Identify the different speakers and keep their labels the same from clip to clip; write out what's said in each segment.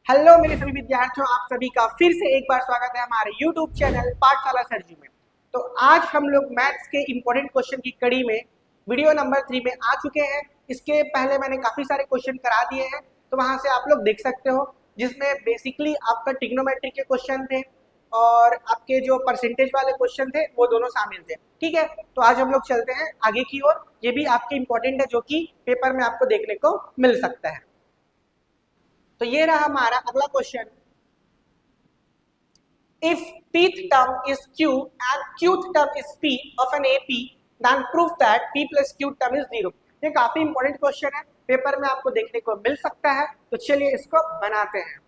Speaker 1: Hello मेरे सभी विद्यार्थियों, आप सभी का फिर से एक बार स्वागत है हमारे YouTube चैनल पाठशाला सरजी में। तो आज हम लोग मैथ्स के इम्पोर्टेंट क्वेश्चन की कड़ी में वीडियो नंबर 3 में आ चुके हैं। इसके पहले मैंने काफी सारे क्वेश्चन करा दिए हैं, तो वहां से आप लोग देख सकते हो, जिसमें बेसिकली आपका ट्रिग्नोमेट्री के क्वेश्चन थे और आपके जो परसेंटेज वाले क्वेश्चन थे वो दोनों शामिल थे। ठीक है, तो आज हम लोग चलते हैं आगे की ओर। ये भी आपके इम्पोर्टेंट है, जो कि पेपर में आपको देखने को मिल सकता है। तो ये रहा हमारा अगला question. If pth term is q and qth term is p of an AP, then prove that p plus q term is 0। ये काफी इंपॉर्टेंट क्वेश्चन है, पेपर में आपको देखने को मिल सकता है। तो चलिए इसको बनाते हैं।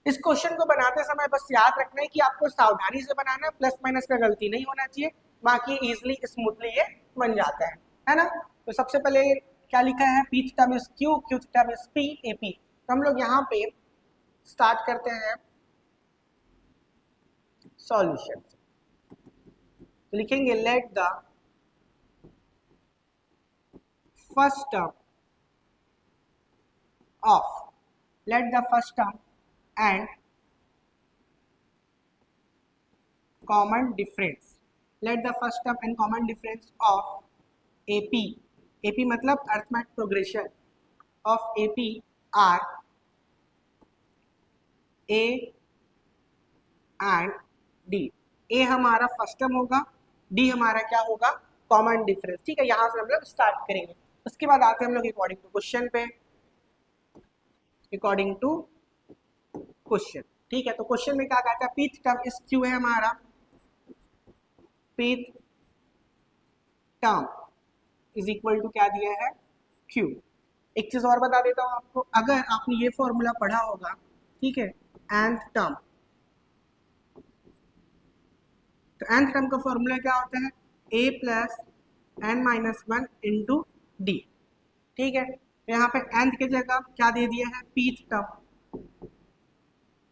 Speaker 1: इस क्वेश्चन को बनाते समय बस याद रखना है कि आपको सावधानी से बनाना है, प्लस माइनस का गलती नहीं होना चाहिए, बाकी इजिली स्मूथली ये बन जाता है ना। तो सबसे पहले क्या लिखा है, pth term is q, qth term is p, AP। तो हम लोग यहाँ पे स्टार्ट करते हैं सॉल्यूशन। तो लिखेंगे let the first term and common difference of AP. AP मतलब arithmetic progression of AP are A and D. A हमारा फर्स्ट टर्म होगा, डी हमारा क्या होगा, कॉमन डिफरेंस। ठीक है, यहां से हम लोग स्टार्ट करेंगे। उसके बाद आते हैं हम लोग अकॉर्डिंग टू क्वेश्चन पे। ठीक है, तो क्वेश्चन में क्या कहता है, pth टर्म इज q है हमारा। pth term is equal to क्या दिया है, q। एक चीज और बता देता हूं आपको, अगर आपने ये फॉर्मूला पढ़ा होगा, ठीक है, nth टर्म, तो nth टर्म का फॉर्मूला क्या होता है, a plus n minus 1 into D. ठीक है, यहाँ पे nth की जगह क्या दे दिया है, pth टर्म।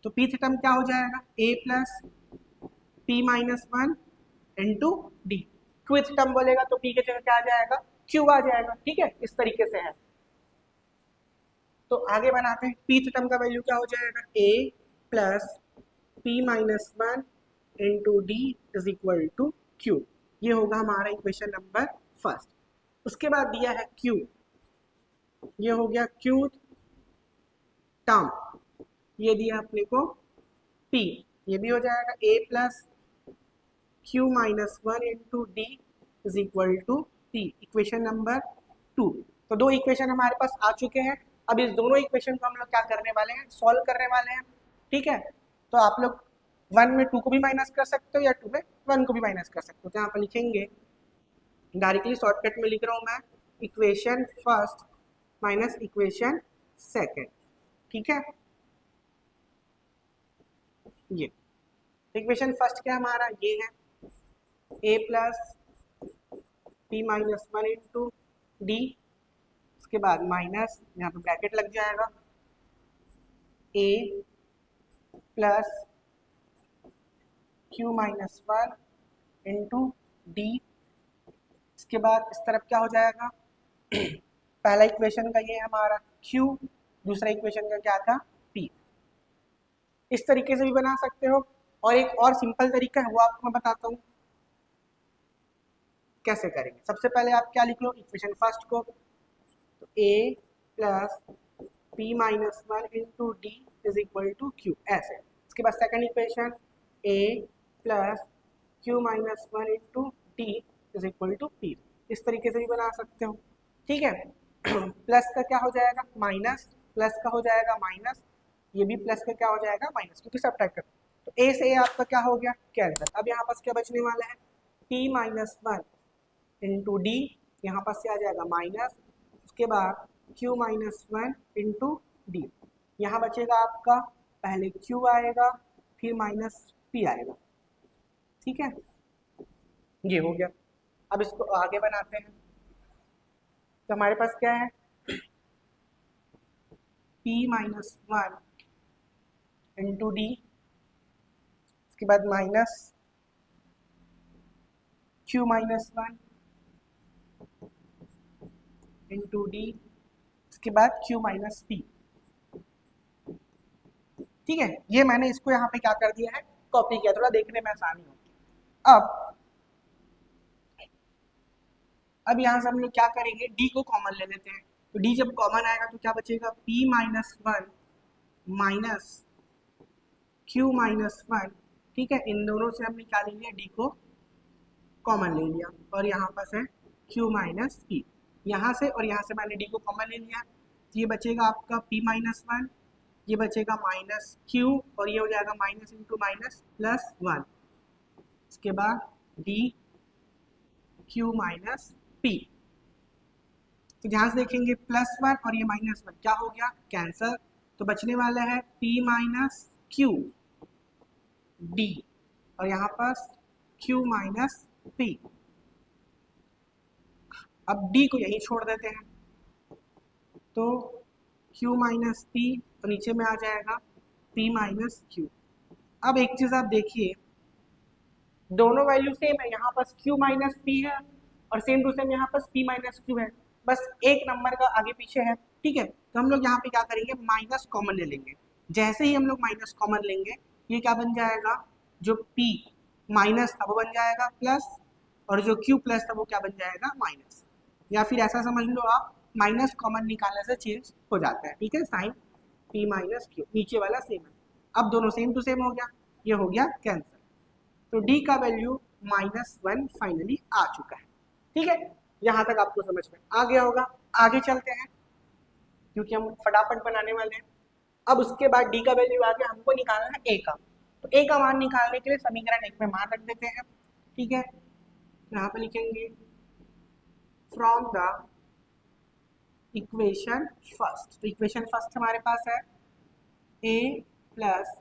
Speaker 1: तो pth टर्म क्या हो जाएगा, a plus p minus 1 into D. Qth term बोलेगा तो p की जगह क्या आ जाएगा, q आ जाएगा। ठीक है, इस तरीके से है। तो आगे बनाते हैं, pth टर्म का वैल्यू क्या हो जाएगा, a plus p minus 1 into D is equal to q। ये होगा हमारा इक्वेशन नंबर फर्स्ट। उसके बाद दिया है q, ये हो गया q टर्म, ये दिया अपने को p, ये भी हो जाएगा a plus q minus 1 into D is equal to p। Equation number 2। तो दो इक्वेशन हमारे पास आ चुके हैं। अब इस दोनों इक्वेशन को हम लोग क्या करने वाले हैं, सॉल्व करने वाले हैं। ठीक है, तो आप लोग 1 में 2 को भी माइनस कर सकते हो या 2 में 1 को भी माइनस कर सकते हो। तो यहाँ पर लिखेंगे, डायरेक्टली शॉर्टकट में लिख रहा हूँ मैं, equation first minus equation second. ठीक है, ये इक्वेशन फर्स्ट क्या हमारा, ये है a plus p minus 1 into D. उसके बाद माइनस, यहाँ पे ब्रैकेट लग जाएगा, a plus q minus 1 into D. इसके बाद इस तरफ क्या हो जाएगा, पहला इक्वेशन का ये हमारा q, दूसरा इक्वेशन का क्या था, p। इस तरीके से भी बना सकते हो, और एक और सिंपल तरीका है वो आपको मैं बताता हूँ कैसे करेंगे। सबसे पहले आप क्या लिख लो, इक्वेशन फर्स्ट को, तो a plus p minus 1 into D is equal to q, ऐसे। इसके बाद second equation a plus q minus 1 into D is equal to p। इस तरीके से भी बना सकते हो। ठीक है, प्लस का क्या हो जाएगा, माइनस, प्लस का हो जाएगा माइनस, ये भी प्लस का क्या हो जाएगा, माइनस, क्योंकि सब्ट्रैक्ट कर। तो a से a आपका क्या हो गया, कैंसिल। अब यहाँ पास क्या बचने वाला है, p माइनस 1 इंटू डी, यहाँ पास से आ जाएगा माइनस, उसके बाद q माइनस 1 इंटू डी। यहाँ बचेगा आपका, पहले q आएगा फिर माइनस p आएगा। ठीक है, ये हो गया। अब इसको आगे बनाते हैं। तो हमारे पास क्या है, p माइनस 1 इंटू डी, उसके बाद minus q minus 1 into D, इसके बाद q माइनस p। ठीक है, ये मैंने इसको यहाँ पे क्या कर दिया है, कॉपी किया, थोड़ा देखने में आसानी होगी। अब यहाँ से हम लोग क्या करेंगे, डी को कॉमन ले लेते हैं। तो डी जब कॉमन आएगा तो क्या बचेगा, p minus one minus Q minus one. ठीक है, इन दोनों से हमने क्या ले लिया, डी को कॉमन ले लिया, और यहाँ पास है q माइनस पी। यहाँ से और यहाँ से मैंने डी को कॉमन ले लिया, तो ये बचेगा आपका p माइनस वन, ये बचेगा माइनस क्यू, और ये हो जाएगा minus into minus plus one. इसके बाद डी क्यू माइनस पी। तो ध्यान से देखेंगे प्लस वन और ये माइनस वन क्या हो गया, कैंसल। तो बचने वाला है p माइनस क्यू डी, और यहाँ पास q माइनस p। अब d को यहीं छोड़ देते हैं, तो q माइनस p, तो नीचे में आ जाएगा p माइनस q। अब एक चीज आप देखिए, दोनों वैल्यू सेम है, यहाँ पास q माइनस p है और सेम टू सेम यहाँ पास p माइनस q है, बस एक नंबर का आगे पीछे है। ठीक है, तो हम लोग यहाँ पे क्या करेंगे, माइनस कॉमन ले लेंगे। जैसे ही हम लोग माइनस कॉमन लेंगे, ये क्या बन जाएगा, जो p माइनस था वो बन जाएगा प्लस, और जो q प्लस था वो क्या बन जाएगा, माइनस। या फिर ऐसा समझ लो आप, माइनस कॉमन निकालने से चेंज हो जाता है। ठीक है, साइन p माइनस q, नीचे वाला सेम है। अब दोनों सेम टू सेम हो गया, ये हो गया कैंसिल। तो d का वैल्यू माइनस वन फाइनली आ चुका है। ठीक है, यहाँ तक आपको समझ में आ गया होगा। आगे चलते हैं, क्योंकि हम फटाफट बनाने वाले हैं। अब उसके बाद d का वैल्यू आ गया, हमको निकालना है a का। तो a का मान निकालने के लिए समीकरण एक में मान रख देते हैं। ठीक है, यहाँ पे लिखेंगे फ्रॉम द इक्वेशन फर्स्ट। तो इक्वेशन फर्स्ट हमारे पास है a plus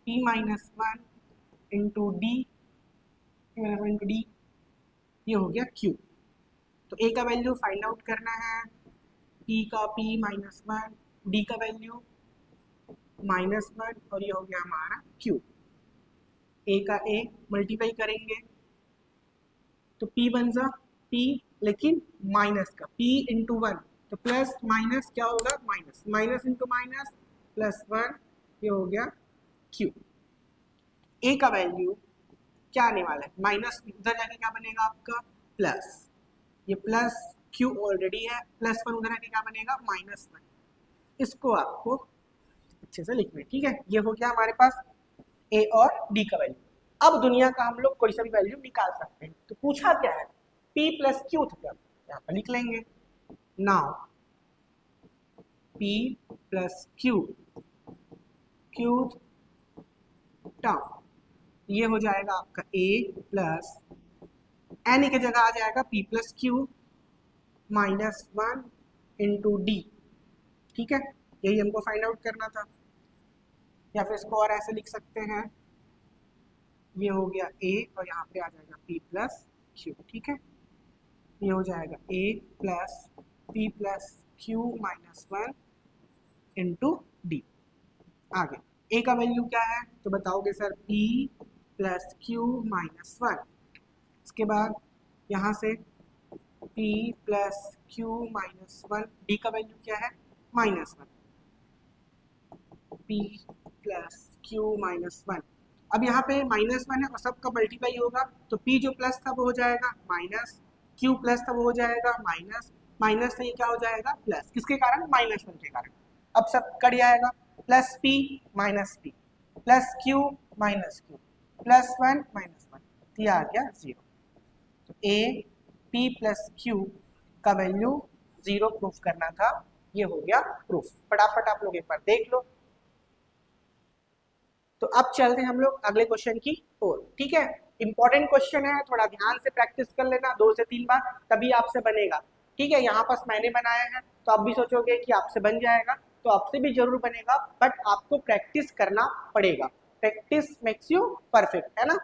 Speaker 1: p minus one into D, into D, ये हो गया q। तो a का वैल्यू फाइंड आउट करना है, p का p माइनस वन, d का वैल्यू माइनस वन, और ये हो गया हमारा q। a का a मल्टीप्लाई करेंगे तो p बन जा p, लेकिन माइनस का p इंटू वन, तो प्लस माइनस क्या होगा, minus, minus into minus plus one, ये हो गया q। a का वैल्यू क्या आने वाला है, माइनस, उधर जाके क्या बनेगा आपका प्लस, ये प्लस q ऑलरेडी है, प्लस वन उधर आके क्या बनेगा, माइनस वन। इसको आपको अच्छे से लिखना है। ठीक है, ये हो गया हमारे पास a और d का वैल्यू। अब दुनिया का हम लोग कोई सा भी वैल्यू निकाल सकते हैं। तो पूछा क्या है, p प्लस क्यू था, यहाँ पर लिख लेंगे। Now p plus Q term, ये हो जाएगा आपका a प्लस n की जगह आ जाएगा p plus Q minus one into D. ठीक है, यही हमको फाइंड आउट करना था। या फिर इसको और ऐसे लिख सकते हैं, ये हो गया a और यहाँ पे आ जाएगा p प्लस क्यू। ठीक है, ये हो जाएगा a plus p plus Q minus one into D. आगे a का वैल्यू क्या है, तो बताओगे sir p plus Q minus one. इसके बाद यहाँ से p plus Q minus one, D का वैल्यू क्या है, minus one, p plus Q minus one. अब यहाँ पे माइनस वन है और सबका मल्टीप्लाई होगा, तो p जो प्लस था वो हो जाएगा माइनस, q प्लस था वो हो जाएगा माइनस, माइनस से ये क्या हो जाएगा प्लस, किसके कारण, माइनस वन के कारण। अब सब कट जाएगा, plus p minus p plus q minus q plus one minus one, ये आ गया जीरो। तो a p प्लस q का वैल्यू जीरो प्रूफ करना था, ये हो गया प्रूफ। फटाफट आप लोग एक बार देख लो। तो अब चलते हैं हम लोग अगले क्वेश्चन की ओर। ठीक है, इंपॉर्टेंट क्वेश्चन है, थोड़ा ध्यान से प्रैक्टिस कर लेना 2 से 3 बार, तभी आपसे बनेगा। ठीक है, यहाँ पास मैंने बनाया है, तो आप भी सोचोगे कि आपसे बन जाएगा, तो आपसे भी जरूर बनेगा, बट आपको प्रैक्टिस करना पड़ेगा। प्रैक्टिस मेक्स यू परफेक्ट, है ना।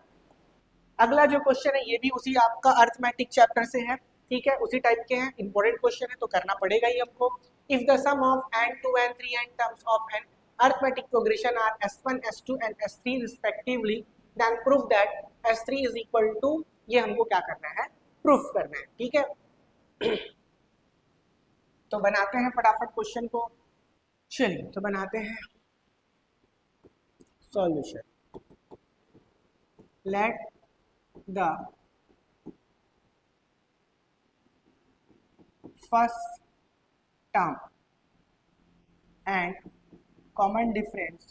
Speaker 1: अगला जो क्वेश्चन है ये भी उसी आपका अर्थमेटिक चैप्टर से है। ठीक है, उसी टाइप के हैं, इंपॉर्टेंट क्वेश्चन है तो करना पड़ेगा ही हमको। If the sum of n2 and 3 n terms of an arithmetic progression are s1 s2 and s3 respectively, then prove that s3 is equal to, ये हमको क्या करना है, प्रूफ करना है। ठीक है, तो बनाते हैं फटाफट क्वेश्चन को। चलिए तो बनाते हैं। Solution, let the first term and common difference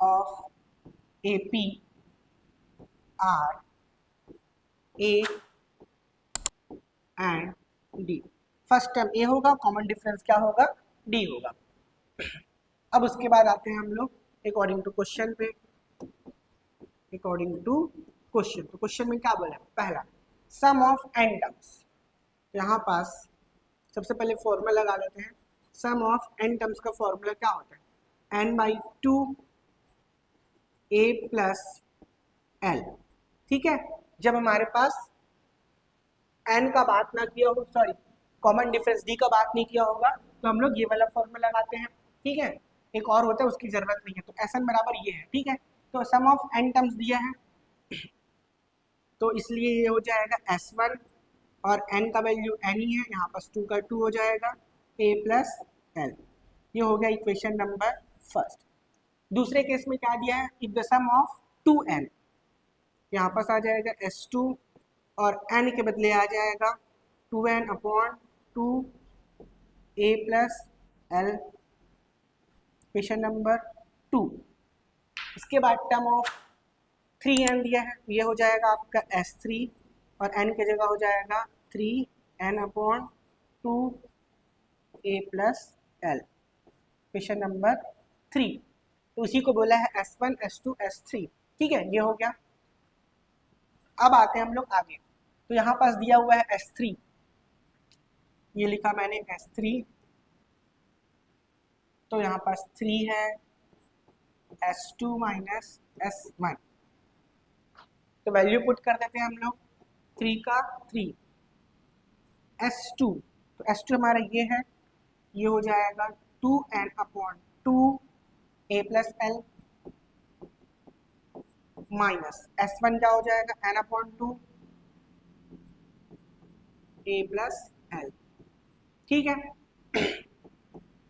Speaker 1: of AP are A and D। First term A होगा, कॉमन डिफरेंस क्या होगा, डी होगा। अब उसके बाद आते हैं हम लोग अकॉर्डिंग टू क्वेश्चन पे। अकॉर्डिंग टू क्वेश्चन, तो क्वेश्चन में क्या बोला, पहला सम ऑफ एन टर्म्स। यहाँ पास सबसे पहले फॉर्मूला लगा लेते हैं। सम ऑफ एन टर्म्स का फॉर्मूला क्या होता है, N by two A plus L. ठीक है, जब हमारे पास एन का बात ना किया हो, सॉरी कॉमन डिफरेंस डी का बात नहीं किया होगा, तो हम लोग ये वाला फॉर्मूला लगाते हैं। ठीक है, एक और होता है उसकी जरूरत नहीं है, तो एस एन बराबर ये है। ठीक है, तो सम ऑफ एन टर्म्स दिया है, तो इसलिए ये हो जाएगा S1 और n का वैल्यू n ही है, यहाँ पास 2 का 2 हो जाएगा a प्लस एल। ये हो गया इक्वेशन नंबर फर्स्ट। दूसरे केस में क्या दिया है, if the sum of 2n, यहाँ पास आ जाएगा S2 और n के बदले आ जाएगा 2n upon 2 a plus L, equation number 2। इसके बाद टर्म ऑफ 3n दिया है, ये हो जाएगा आपका S3 और n की जगह हो जाएगा 3n upon 2 a plus L, question number 3। तो उसी को बोला है S1 S2 S3। ठीक है, ये हो गया। अब आते हैं हम लोग आगे, तो यहाँ पास दिया हुआ है S3, ये लिखा मैंने S3, तो यहाँ पास 3 है S2 माइनस S1, तो वैल्यू पुट कर देते हैं हम लोग, 3 का 3 S2, तो S2 हमारा ये है, ये हो जाएगा 2n upon 2 a plus L minus S1 क्या हो जाएगा n upon 2 a plus L. ठीक है,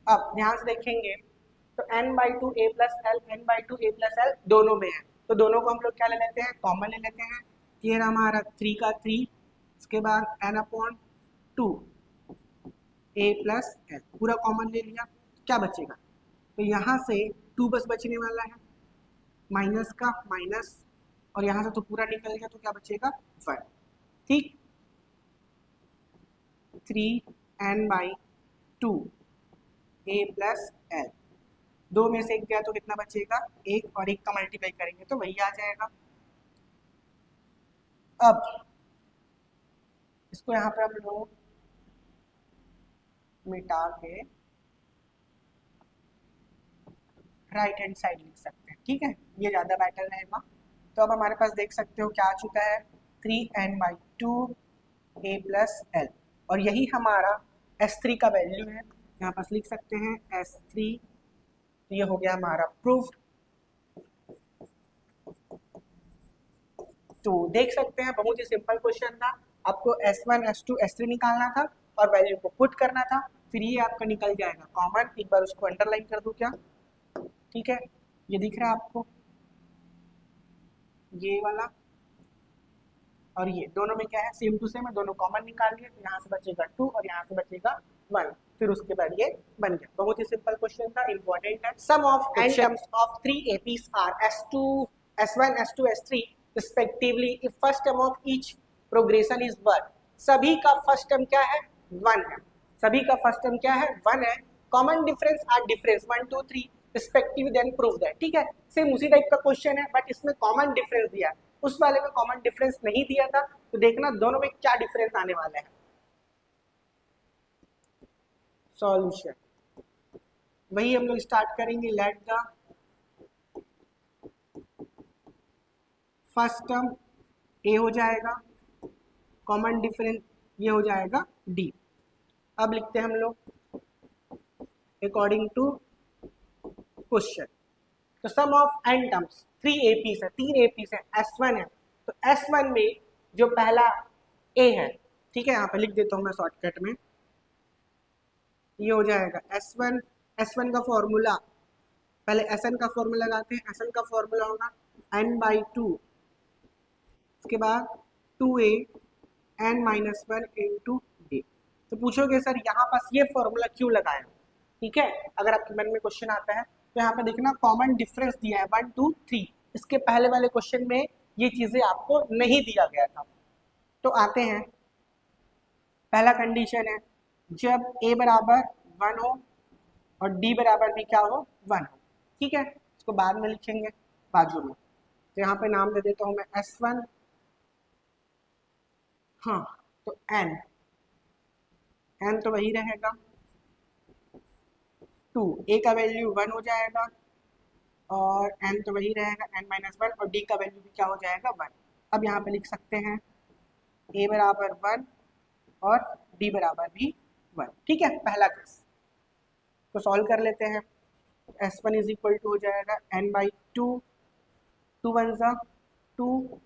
Speaker 1: अब ध्यान से देखेंगे तो n by 2 a plus L, n by 2 a plus L दोनों में है, तो दोनों को हम लोग क्या ले लेते हैं, कॉमन ले लेते हैं। ये रहा हमारा 3 का 3, इसके बाद n upon 2 a plus L, पूरा कॉमन ले लिया, क्या बचेगा, तो यहाँ से 2 बस बचने वाला है, माइनस का माइनस, और यहाँ से तो पूरा निकल गया, तो क्या बचेगा 1। ठीक, 3n by 2 a plus L, 2 में से 1 गया तो कितना बचेगा, 1, और 1 का मल्टीप्लाई करेंगे तो वही आ जाएगा। अब इसको यहाँ पे हम लोग मिटा के राइट हैंड साइड लिख सकते हैं। ठीक है, ये ज़्यादा बेटर रहेगा। तो अब हमारे पास देख सकते हो क्या आ चुका है, 3n by 2 a plus L, और यही हमारा S3 का वैल्यू है, यहाँ पास लिख सकते हैं S3। तो ये हो गया हमारा प्रूफ। तो देख सकते हैं बहुत ही सिंपल क्वेश्चन था, आपको S1 S2 S3 निकालना था और वैल्यू को पुट करना था, फिर ये आपका निकल जाएगा कॉमन। एक बार उसको अंडरलाइन कर दूं क्या, ठीक है, ये दिख रहा है आपको, ये वाला और ये दोनों में क्या है, सेम टू सेम है, दोनों कॉमन निकाल लिए, तो यहाँ से बचेगा 2 और यहाँ से बचेगा 1, फिर उसके बाद ये बन गया। बहुत ही सिंपल क्वेश्चन था, इंपॉर्टेंट है। Sum of n terms of 3 APs are S2 S1 S2 S3 respectively if first term of each progression is 1। सभी का फर्स्ट टर्म क्या है, 1 है, सभी का फर्स्ट टर्म क्या है, 1 है। Common difference are difference 1 2 3 respective, then prove that. ठीक है, सेम उसी टाइप का क्वेश्चन है, बट इसमें कॉमन डिफरेंस दिया है, उस वाले में कॉमन डिफरेंस नहीं दिया था, तो देखना दोनों में क्या डिफरेंस आने वाला है। सॉल्यूशन वही हम लोग स्टार्ट करेंगे, लेट द फर्स्ट टर्म ए हो जाएगा, कॉमन डिफरेंस ये हो जाएगा डी। अब लिखते हैं हम लोग अकॉर्डिंग टू क्वेश्चन। तो sum of n terms 3 APs है, 3 APs है, S1 है, तो S1 में जो पहला A है, ठीक है, यहाँ पे लिख देता हूँ मैं शॉर्टकट में, ये हो जाएगा S1 का फॉर्मूला पहले Sn का फॉर्मूला लगाते हैं। Sn का फॉर्मूला होगा n/2, उसके बाद 2a n-1 इंटू डी। तो पूछोगे सर यहाँ पास ये फॉर्मूला क्यों लगाया, ठीक है। अगर आपके मन में क्वेश्चन आता है तो यहाँ पे देखना कॉमन डिफरेंस दिया है 1 2 3। इसके पहले वाले क्वेश्चन में ये चीजें आपको नहीं दिया गया था। तो आते हैं, पहला कंडीशन है जब a बराबर 1 हो और d बराबर भी क्या हो 1 हो, ठीक है। इसको बाद में लिखेंगे बाजू में। तो यहाँ पे नाम दे देता हूँ मैं S1, हाँ तो n तो वही रहेगा 2, a का वैल्यू 1 हो जाएगा और n तो वही रहेगा n-1 और d का वैल्यू भी क्या हो जाएगा 1। अब यहाँ पे लिख सकते हैं a बराबर 1 और d बराबर भी 1, ठीक है। पहला केस तो सॉल्व कर लेते हैं। S1 इज इक्वल टू हो जाएगा n/2, 2 1 ज़ा 2,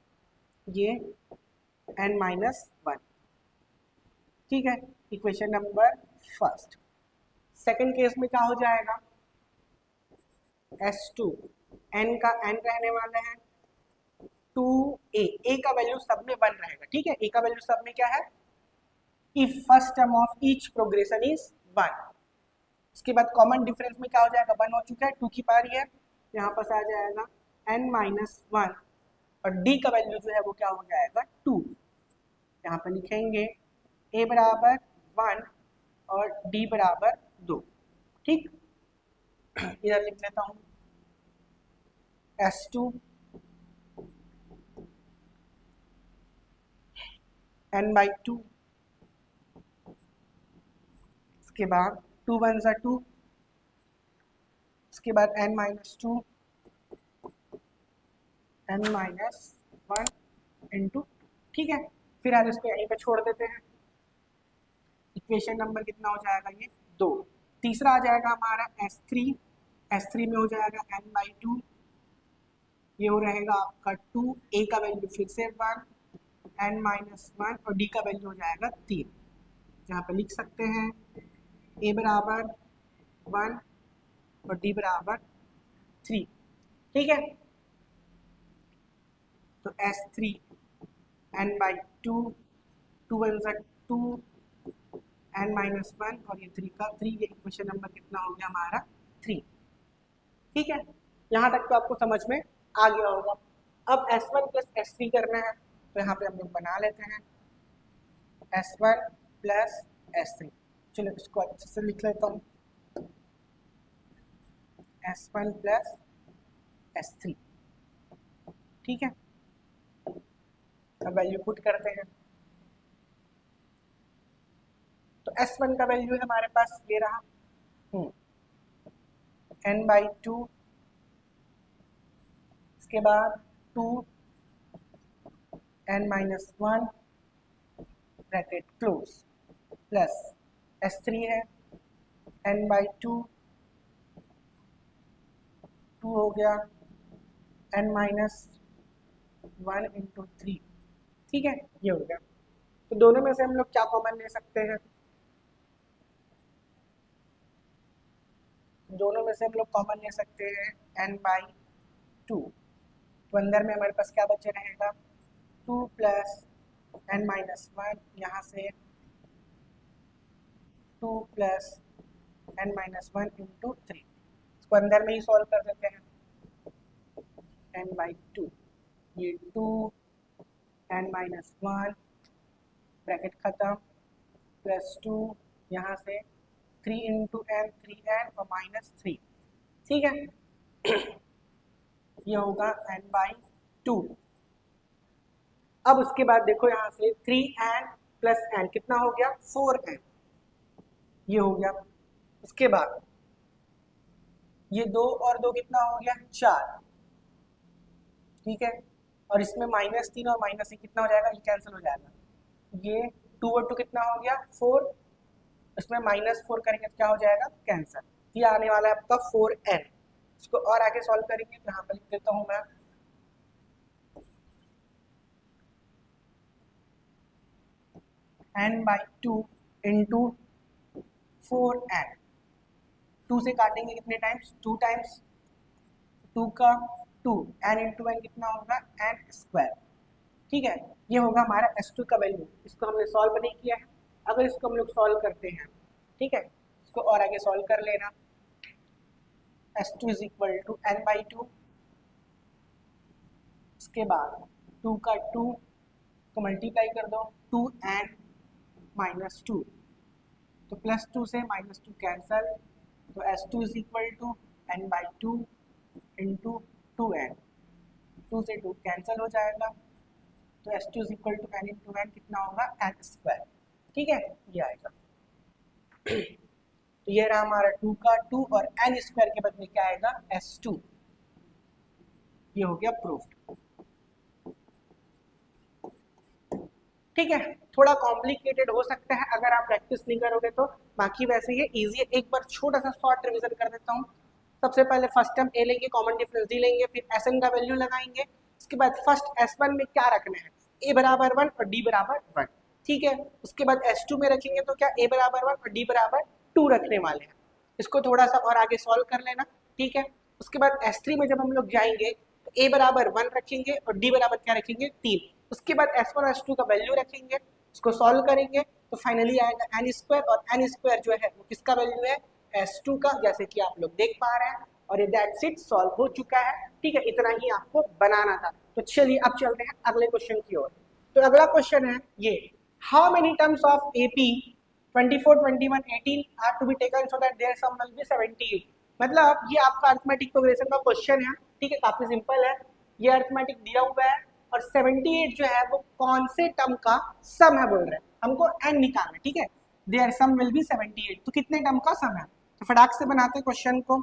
Speaker 1: ये n-1, ठीक है। Equation number first. Second case में क्या हो जाएगा, S2 n का n रहने वाला है 2a, a का वैल्यू सब में 1 रहेगा, ठीक है। a का वैल्यू सब में क्या है, if first term of each progression is 1। उसके बाद कॉमन डिफरेंस में क्या हो जाएगा, 1 हो चुका है, 2 की पावर है, यहाँ पास आ जाएगा n-1 और d का वैल्यू जो है वो क्या हो जाएगा 2। यहाँ पर लिखेंगे a बराबर 1 और d बराबर 2, ठीक। इधर लिख लेता हूँ S2 n/2, उसके बाद 2 1 ज़ा 2, उसके बाद n-2 n-1 इंटू, ठीक है। फिर आज इसको यहीं पे छोड़ देते हैं। इक्वेशन नंबर कितना हो जाएगा, ये 2। तीसरा आ जाएगा हमारा S3, S3 में हो जाएगा n/2, ये हो रहेगा आपका 2, a का वैल्यू फिर से 1 n-1 और d का वैल्यू हो जाएगा 3। यहाँ पे लिख सकते हैं a बराबर 1 और d बराबर 3, ठीक है। तो S3 n/2, 2 1 ज़ा 2 n-1 और ये 3 का 3, ये इक्वेशन नंबर कितना हो गया हमारा 3, ठीक है। यहाँ तक तो आपको समझ में आ गया होगा। अब S1 प्लस S3 करना है तो यहाँ पे हम लोग बना लेते हैं S1 प्लस S3। चलो इसको अच्छे से लिख लेता हूँ, S1 प्लस S3, ठीक है। अब वैल्यू पुट करते हैं। तो S1 का वैल्यू है हमारे पास ये रहा n/2, इसके बाद 2 n-1 bracket close plus S3 है n/2, 2 हो गया n-1 इंटू 3, ठीक है। ये हो गया। तो दोनों में से हम लोग क्या कॉमन ले सकते हैं, दोनों में से हम लोग कॉमन ले सकते हैं n/2। तो अंदर में हमारे पास क्या बचे रहेगा 2 प्लस n-1, यहाँ से 2 प्लस n-1 इंटू 3। इसको अंदर में ही सॉल्व कर देते हैं n/2, ये 2 n-1 ब्रैकेट खत्म प्लस 2, यहाँ से 3 इंटू n 3n और -3, ठीक है। ये होगा n/2। अब उसके बाद देखो यहाँ से 3n प्लस n कितना हो गया 4n, ये हो गया। उसके बाद ये 2 और 2 कितना हो गया 4, ठीक है। और इसमें -3 और -1 कितना हो जाएगा, ये कैंसिल हो जाएगा। ये 2 और 2 कितना हो गया 4, इसमें -4 करेंगे तो क्या हो जाएगा कैंसिल। ये आने वाला है आपका 4n। इसको और आगे सॉल्व करेंगे तो यहाँ पर लिख देता हूँ मैं n/2 इंटू 4n। 2 से काटेंगे कितने टाइम्स 2 टाइम्स, 2 का 2 n इंटू एन कितना होगा एन स्क्वायर। ठीक है, ये होगा हमारा S2 का वैल्यू। इसको हमने सॉल्व नहीं किया है, अगर इसको हम लोग सॉल्व करते हैं, ठीक है, इसको और आगे सॉल्व कर लेना। S2 is equal to N by 2, इसके बाद 2 का 2 को मल्टीप्लाई कर दो 2n माइनस 2, तो प्लस 2 से माइनस 2 कैंसल, तो S2 is equal to n by 2 into 2n, 2 से 2 कैंसल हो जाएगा, तो S2 is equal to n into N कितना होगा एन स्क्वायर। ठीक है, ये आएगा। तो ये रहा हमारा 2 का 2 और n स्क्वायर के बदले क्या आएगा S2। ये हो गया प्रूफ। ठीक है, थोड़ा कॉम्प्लिकेटेड हो सकता है अगर आप प्रैक्टिस नहीं करोगे तो, बाकी वैसे ये इजी है। एक बार छोटा सा शॉर्ट रिवीजन कर देता हूँ। सबसे पहले फर्स्ट टर्म ए लेंगे, कॉमन डिफरेंस डी लेंगे, फिर एस एन का वैल्यू लगाएंगे। उसके बाद फर्स्ट S1 में क्या रखना है, ए बराबर 1 और डी बराबर 1। ठीक है, उसके बाद S2 में रखेंगे तो क्या ए बराबर 1 और डी बराबर 2 रखने वाले हैं। इसको थोड़ा सा और आगे सॉल्व कर लेना। ठीक है, उसके बाद S3 में जब हम लोग जाएंगे तो ए बराबर 1 रखेंगे और डी बराबर क्या रखेंगे 3। उसके बाद S1 और S2 का वैल्यू रखेंगे, उसको सॉल्व करेंगे तो फाइनली आएगा एन स्क्वायर, और एन स्क्वायर जो है वो किसका वैल्यू है S2 का, जैसे कि आप लोग देख पा रहे हैं। और ये दैट्स इट, सॉल्व हो चुका है। ठीक है, इतना ही आपको बनाना था। तो चलिए अब चलते हैं अगले क्वेश्चन की ओर। तो अगला क्वेश्चन है ये, how many terms of AP 24, 21, 18 are to be taken so that their sum will be 78। मतलब ये आपका अरिथमेटिक प्रोग्रेशन का क्वेश्चन है। ठीक है, काफी सिंपल है, ये अरिथमेटिक दिया हुआ है और 78 जो है वो कौन से टर्म का सम है बोल रहे हैं, हमको n निकालना है। ठीक है, देयर सम विल बी 78, तो कितने टर्म का सम है। तो फटाक से बनाते हैं क्वेश्चन को।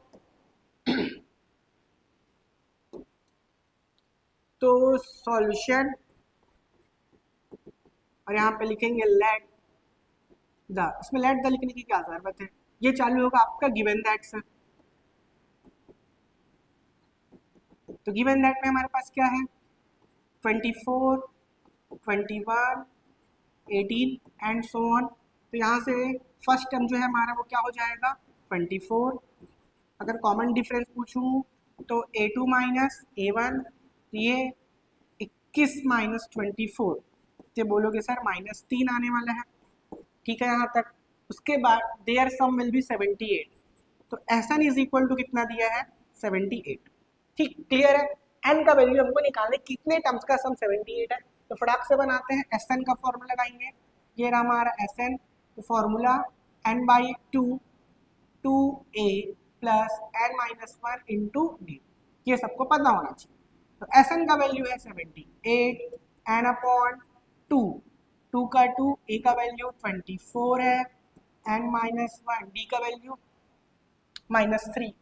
Speaker 1: तो सॉल्यूशन, और यहाँ पे लिखेंगे लेट द, इसमें लेट द लिखने की क्या जरूरत है, ये चालू होगा आपका गिवन दैट से। तो गिवन दैट में हमारे पास क्या है 24, 21, 18 एंड सो ऑन। तो यहाँ से फर्स्ट टर्म जो है हमारा वो क्या हो जाएगा 24। अगर कॉमन डिफरेंस पूछूं तो A2 माइनस A1, तो ये 21 माइनस 24, तो बोलोगे सर -3 आने वाला है। ठीक है यहाँ तक। उसके बाद देयर सम विल बी 78, तो SN इज इक्वल टू कितना दिया है 78। ठीक, क्लियर है। n का वैल्यू हमको निकालने, कितने टर्म्स का सम 78 है। तो फटाक से बनाते हैं, SN का फॉर्मूला लगाएंगे। ये रहा हमारा SN, तो formula n by 2 2a plus n minus 1 into D, ये सबको पता होना चाहिए। तो SN का वैल्यू है 78, n अपॉन 2, 2 का 2, a का वैल्यू 24 है, n माइनस 1, डी का वैल्यू -3।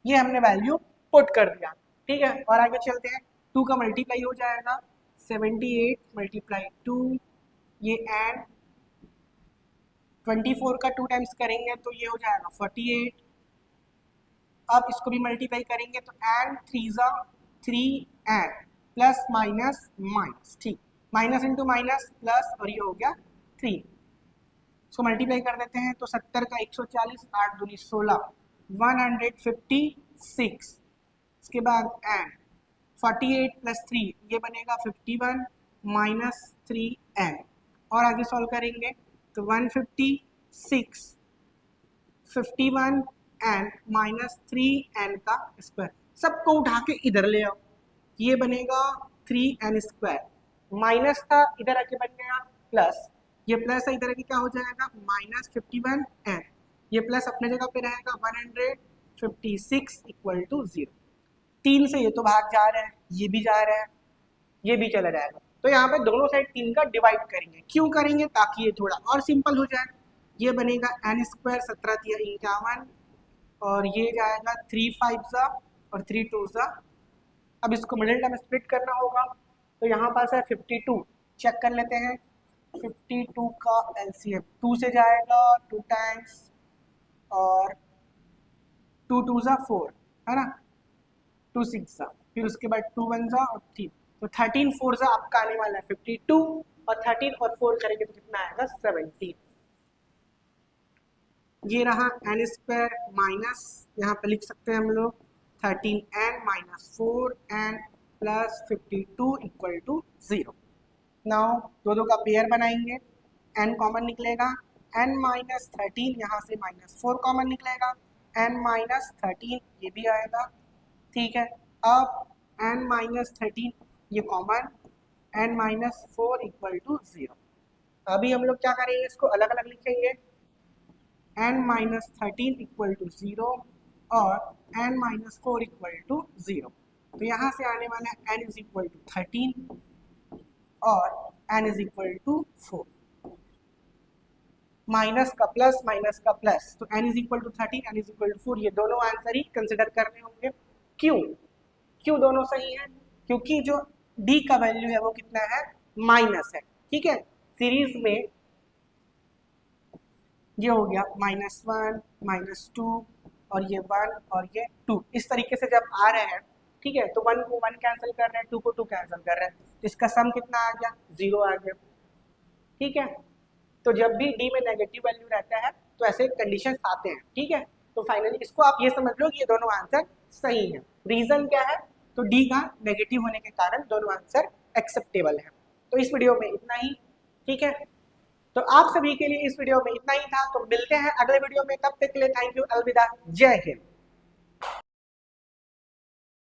Speaker 1: ये हमने वैल्यू पुट कर दिया। ठीक है, और आगे चलते हैं। 2 का मल्टीप्लाई हो जाएगा 78 मल्टीप्लाई 2, ये एंड 24 का 2 टाइम्स करेंगे तो ये हो जाएगा 48। अब इसको भी मल्टीप्लाई करेंगे तो एंड 3 ज़ा 3 एंड प्लस माइनस माइनस, ठीक, माइनस इंटू माइनस प्लस, और ये हो गया 3। इसको मल्टीप्लाई कर देते हैं तो 70 का 140, 8 दूनी 16, 156। इसके बाद एंड 48 प्लस 3, ये बनेगा 51 माइनस 3n, और आगे सॉल्व करेंगे तो 156, 51 एन माइनस 3n का स्क्वायर, सबको उठा के इधर ले आओ, ये बनेगा 3n स्क्वायर, माइनस था इधर आके बन गया प्लस, ये प्लस है इधर आके क्या हो जाएगा -51n, ये प्लस अपने जगह पे रहेगा 156 इक्वल टू 0। 3 से ये तो भाग जा रहे हैं, ये भी जा रहा है, ये भी चला जाएगा। तो यहाँ पे दोनों साइड 3 का डिवाइड करेंगे। क्यों करेंगे, ताकि ये थोड़ा और सिंपल हो जाए। ये बनेगा n स्क्वायर 17 तिया 51, और ये जाएगा 3 5 ज़ा और 3 2 ज़ा। अब इसको मिडिल टर्म स्प्लिट करना होगा, तो यहाँ पास है 52, चेक कर लेते हैं। 52 का LCM 2 से जाएगा 2 टाइम्स, और 2 2 ज़ा 4 है ना, 2 6 ज़ा, फिर उसके बाद 2 1 ज़ा और 3, तो 13 4 ज़ा आपका आने वाला है 52, और 13 और 4 करेंगे तो कितना आएगा 17। ये रहा n स्क्वायर माइनस, यहाँ पे लिख सकते हैं हम लोग 13n minus 4n plus 52 equal to 0। Now दो का पेयर बनाएंगे, n कॉमन निकलेगा, n माइनस 13 यहाँ से माइनस 4 कॉमन निकलेगा, n माइनस 13 ये भी आएगा, ठीक है। अब n माइनस 13 ये common, n minus 4 equal to 0। अभी हम लोग क्या करेंगे, इसको अलग अलग लिखेंगे, n माइनस 13 इक्वल टू 0 और n माइनस 4 इक्वल टू 0। तो यहाँ से आने वाला है n इज इक्वल टू 13 और n is equal to 4। Minus का प्लस, तो n is equal to 13, n is equal to 4, ये दोनों आंसर ही कंसिडर करने होंगे। क्यों दोनों सही है? क्योंकि जो d का वैल्यू है वो कितना है, माइनस है, ठीक है। सीरीज में ये हो गया -1 -2 और ये 1 और ये 2, इस तरीके से जब आ रहे हैं, ठीक है, तो 1 को 1 कैंसिल कर रहे हैं, 2 को 2 कैंसिल कर रहे हैं, तो इसका सम कितना आ गया, 0 आ गया, ठीक है। तो जब भी d में नेगेटिव वैल्यू रहता है तो ऐसे कंडीशन आते हैं, ठीक है। तो फाइनली इसको आप ये समझ लो कि ये दोनों आंसर सही है। रीजन क्या है, तो d का नेगेटिव होने के कारण दोनों आंसर एक्सेप्टेबल है। तो इस वीडियो में इतना ही, ठीक है। तो आप सभी के लिए इस वीडियो में इतना ही था, तो मिलते हैं अगले वीडियो में, तब तक के लिए थैंक यू, अलविदा, जय हिंद।